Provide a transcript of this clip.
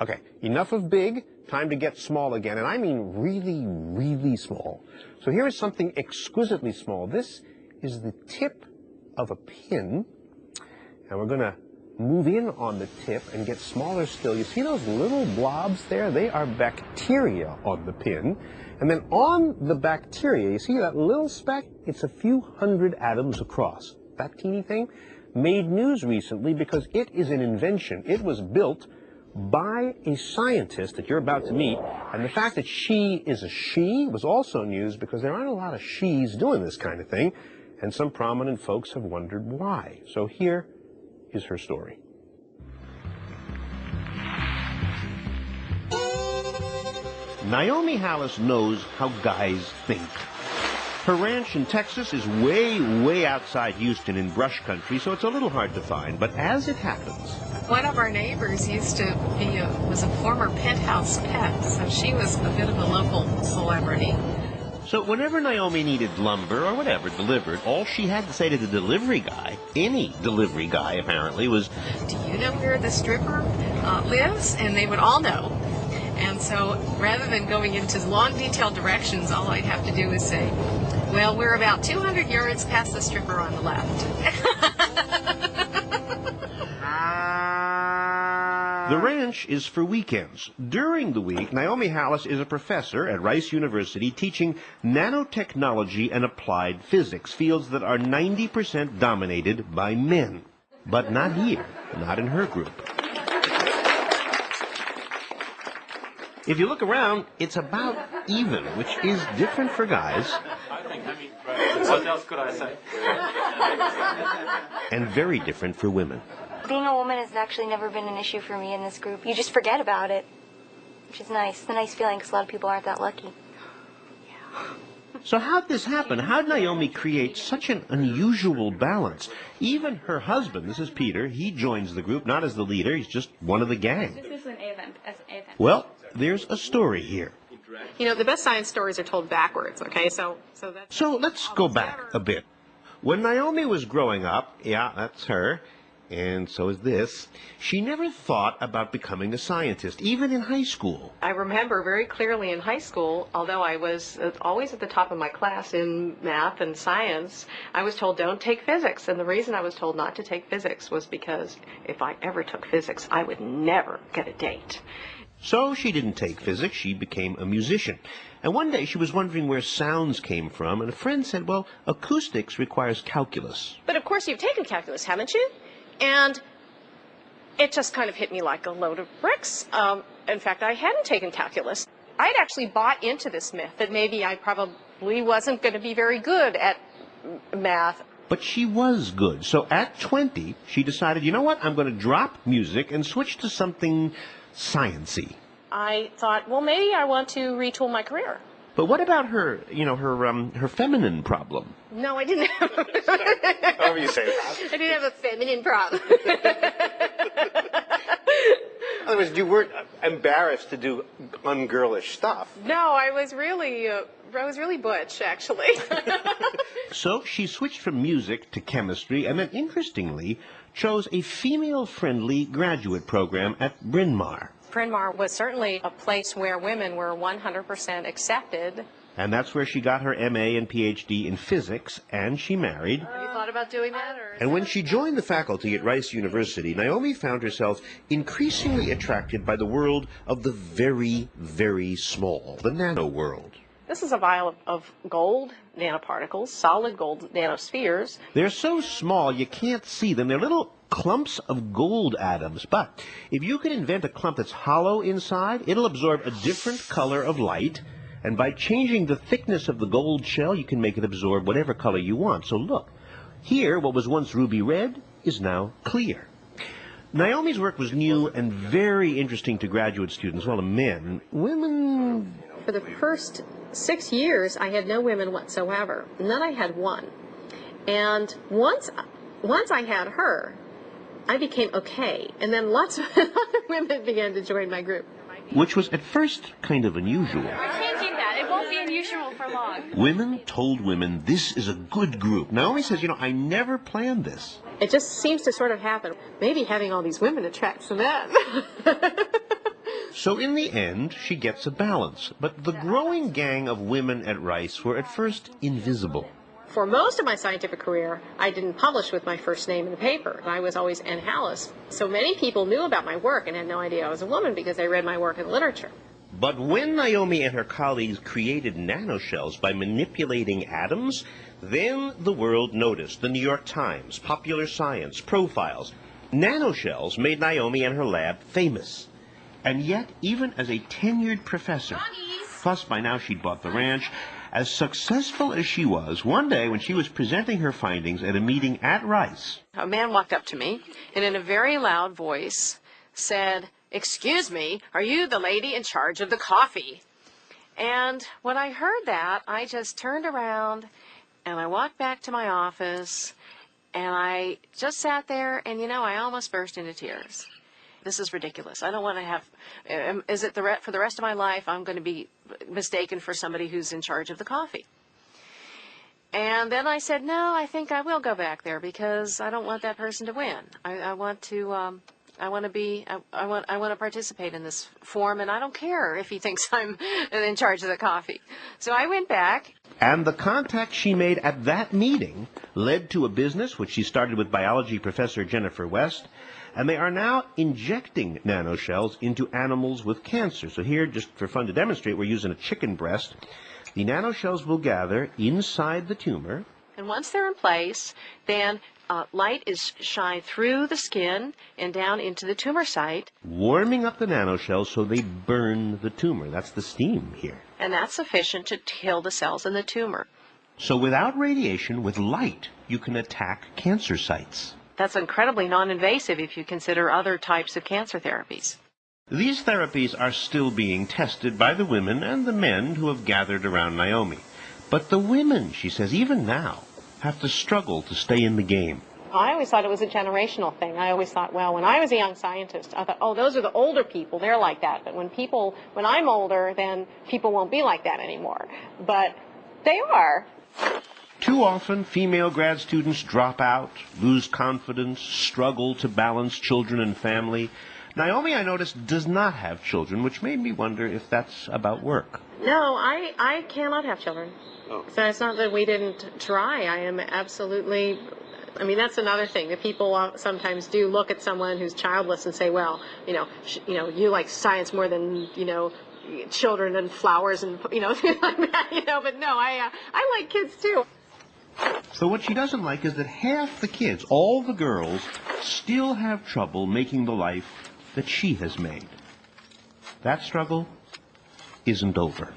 Okay, enough of big, time to get small again, and I mean really, really small. So here is something exquisitely small. This is the tip of a pin, and we're going to move in on the tip and get smaller still. You see those little blobs there? They are bacteria on the pin. And then on the bacteria, you see that little speck? It's a few hundred atoms across. That teeny thing made news recently because it is an invention. It was built by a scientist that you're about to meet, and the fact that she is a she was also news because there aren't a lot of she's doing this kind of thing, and some prominent folks have wondered why. So here is her story. Naomi Halas knows how guys think. Her ranch in Texas is way, way outside Houston in brush country, so it's a little hard to find. But as it happens, one of our neighbors used to be was a former penthouse pet, so she was a bit of a local celebrity. So whenever Naomi needed lumber or whatever delivered, all she had to say to the delivery guy, any delivery guy apparently, was, "Do you know where the stripper lives?" And they would all know. And so rather than going into long detailed directions, all I'd have to do is say, "Well, we're about 200 yards past the stripper on the left." The ranch is for weekends. During the week, Naomi Halas is a professor at Rice University teaching nanotechnology and applied physics, fields that are 90% dominated by men. But not here, not in her group. If you look around, it's about even, which is different for guys. What else could I say? And very different for women. Being a woman has actually never been an issue for me in this group. You just forget about it, which is nice. It's a nice feeling because a lot of people aren't that lucky. Yeah. So how'd this happen? How'd Naomi create such an unusual balance? Even her husband, this is Peter, he joins the group, not as the leader, he's just one of the gang. This is an event. Well, there's a story here. You know, the best science stories are told backwards, okay? So let's go back a bit. When Naomi was growing up, yeah, that's her, and so is this, she never thought about becoming a scientist, even in high school. I remember very clearly in high school, although I was always at the top of my class in math and science, I was told don't take physics. And the reason I was told not to take physics was because if I ever took physics, I would never get a date. So she didn't take physics, she became a musician. And one day she was wondering where sounds came from, and a friend said, well, acoustics requires calculus. But of course you've taken calculus, haven't you? And it just kind of hit me like a load of bricks. In fact, I hadn't taken calculus. I'd actually bought into this myth that maybe I probably wasn't going to be very good at math. But she was good. So at 20, she decided, you know what, I'm going to drop music and switch to something science-y. I thought, well, maybe I want to retool my career. But what about her, her feminine problem? No, I didn't have However you say that. I didn't have a feminine problem. In other words, you weren't embarrassed to do ungirlish stuff. No, I was really butch, actually. So she switched from music to chemistry, and then, interestingly, chose a female-friendly graduate program at Bryn Mawr. Bryn Mawr was certainly a place where women were 100% accepted. And that's where she got her MA and PhD in physics, and she married. Have you thought about doing that? And when she joined the faculty at Rice University, Naomi found herself increasingly attracted by the world of the very, very small, the nano world. This is a vial of gold nanoparticles, solid gold nanospheres. They're so small you can't see them. They're little clumps of gold atoms. But if you can invent a clump that's hollow inside, it'll absorb a different color of light. And by changing the thickness of the gold shell, you can make it absorb whatever color you want. So look, here, what was once ruby red is now clear. Naomi's work was new and very interesting to graduate students, well, to men. Women... For the first 6 years, I had no women whatsoever. And then I had one. And once I had her, I became okay. And then lots of other women began to join my group. Which was at first kind of unusual. We're changing that. It won't be unusual for long. Women told women this is a good group. Naomi says, I never planned this. It just seems to sort of happen. Maybe having all these women attracts the men. So in the end, she gets a balance. But the growing gang of women at Rice were at first invisible. For most of my scientific career, I didn't publish with my first name in the paper. I was always N. Halas. So many people knew about my work and had no idea I was a woman because they read my work in literature. But when Naomi and her colleagues created nanoshells by manipulating atoms, then the world noticed. The New York Times, Popular Science, Profiles. Nanoshells made Naomi and her lab famous. And yet, even as a tenured professor, plus by now she'd bought the ranch, as successful as she was, one day when she was presenting her findings at a meeting at Rice, A man walked up to me and in a very loud voice said, "Excuse me, are you the lady in charge of the coffee?" And when I heard that, I just turned around and I walked back to my office and I just sat there and, I almost burst into tears. This is ridiculous. I don't want to have, is it for the rest of my life I'm going to be mistaken for somebody who's in charge of the coffee? And then I said, no, I think I will go back there because I don't want that person to win. I want to participate in this form, and I don't care if he thinks I'm in charge of the coffee. So I went back. and the contact she made at that meeting led to a business which she started with biology professor Jennifer West, and they are now injecting nanoshells into animals with cancer. So here, just for fun to demonstrate, we're using a chicken breast. The nanoshells will gather inside the tumor. And once they're in place, then light is shined through the skin and down into the tumor site. Warming up the nanoshells so they burn the tumor. That's the steam here. And that's sufficient to kill the cells in the tumor. So without radiation, with light, you can attack cancer sites. That's incredibly non-invasive if you consider other types of cancer therapies. These therapies are still being tested by the women and the men who have gathered around Naomi. But the women, she says, even now, have to struggle to stay in the game. I always thought it was a generational thing. I always thought, well, when I was a young scientist, I thought, oh, those are the older people. They're like that. But when I'm older, then people won't be like that anymore. But they are. Too often, female grad students drop out, lose confidence, struggle to balance children and family. Naomi, I noticed, does not have children, which made me wonder if that's about work. No, I cannot have children. Oh. So it's not that we didn't try. I am absolutely, that's another thing that people sometimes do look at someone who's childless and say, well, you like science more than, children and flowers and, things like that, but no, I like kids too. So what she doesn't like is that half the kids, all the girls, still have trouble making the life that she has made. That struggle isn't over.